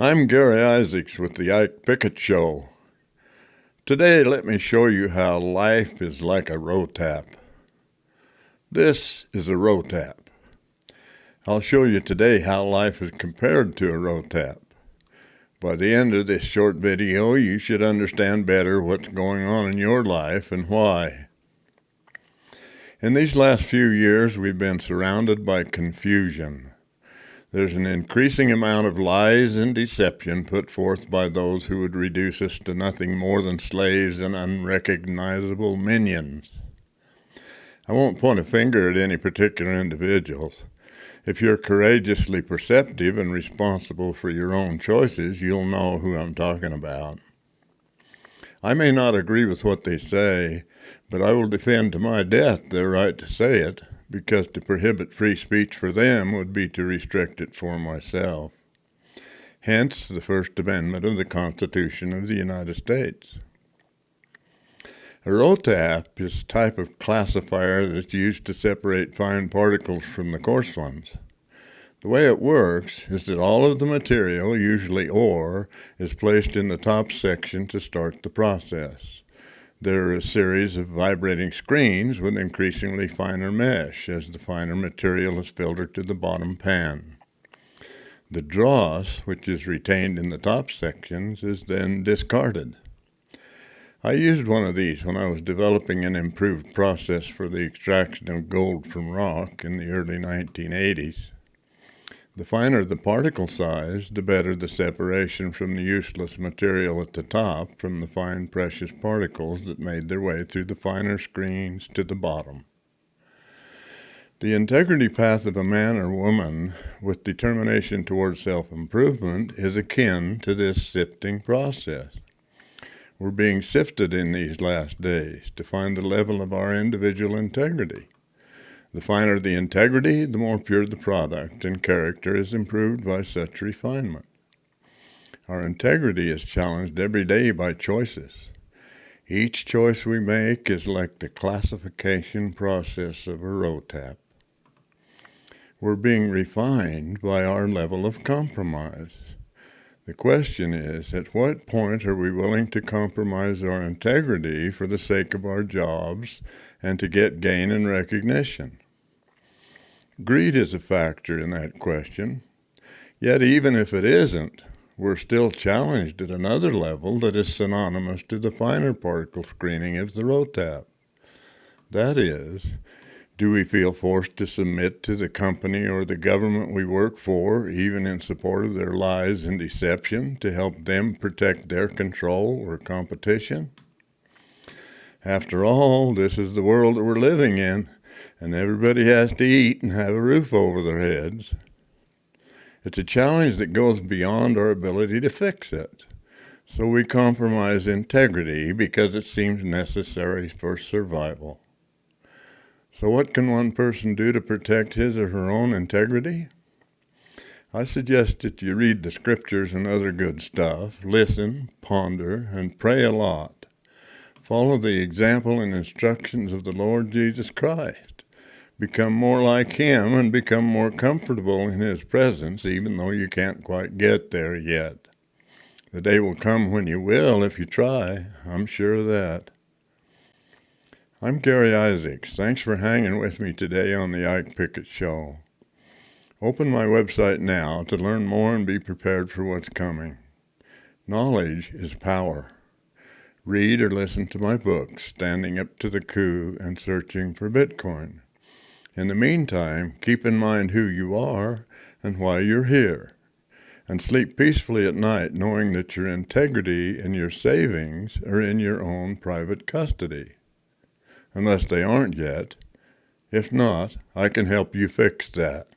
I'm Gary Isaacs with the Ike Pickett Show. Today, let me show you how life is like a row tap. This is a row tap. I'll show you today how life is compared to a row tap. By the end of this short video, you should understand better what's going on in your life and why. In these last few years, we've been surrounded by confusion. There's an increasing amount of lies and deception put forth by those who would reduce us to nothing more than slaves and unrecognizable minions. I won't point a finger at any particular individuals. If you're courageously perceptive and responsible for your own choices, you'll know who I'm talking about. I may not agree with what they say, but I will defend to my death their right to say it, because to prohibit free speech for them would be to restrict it for myself. Hence the First Amendment of the Constitution of the United States. A row tap is a type of classifier that's used to separate fine particles from the coarse ones. The way it works is that all of the material, usually ore, is placed in the top section to start the process. There are a series of vibrating screens with increasingly finer mesh as the finer material is filtered to the bottom pan. The dross, which is retained in the top sections, is then discarded. I used one of these when I was developing an improved process for the extraction of gold from rock in the early 1980s. The finer the particle size, the better the separation from the useless material at the top from the fine precious particles that made their way through the finer screens to the bottom. The integrity path of a man or woman with determination towards self-improvement is akin to this sifting process. We're being sifted in these last days to find the level of our individual integrity. The finer the integrity, the more pure the product, and character is improved by such refinement. Our integrity is challenged every day by choices. Each choice we make is like the classification process of a row tap. We're being refined by our level of compromise. The question is, at what point are we willing to compromise our integrity for the sake of our jobs and to get gain and recognition? Greed is a factor in that question. Yet even if it isn't, we're still challenged at another level that is synonymous to the finer particle screening of the row tap. That is, do we feel forced to submit to the company or the government we work for, even in support of their lies and deception, to help them protect their control or competition? After all, this is the world that we're living in, and everybody has to eat and have a roof over their heads. It's a challenge that goes beyond our ability to fix it. So we compromise integrity because it seems necessary for survival. So what can one person do to protect his or her own integrity? I suggest that you read the scriptures and other good stuff, listen, ponder, and pray a lot. Follow the example and instructions of the Lord Jesus Christ. Become more like Him and become more comfortable in His presence, even though you can't quite get there yet. The day will come when you will if you try. I'm sure of that. I'm Gary Isaacs. Thanks for hanging with me today on the Ike Pickett Show. Open my website now to learn more and be prepared for what's coming. Knowledge is power. Read or listen to my books, Standing Up to the Coup and Searching for Bitcoin. In the meantime, keep in mind who you are and why you're here, and sleep peacefully at night knowing that your integrity and your savings are in your own private custody. Unless they aren't yet. If not, I can help you fix that.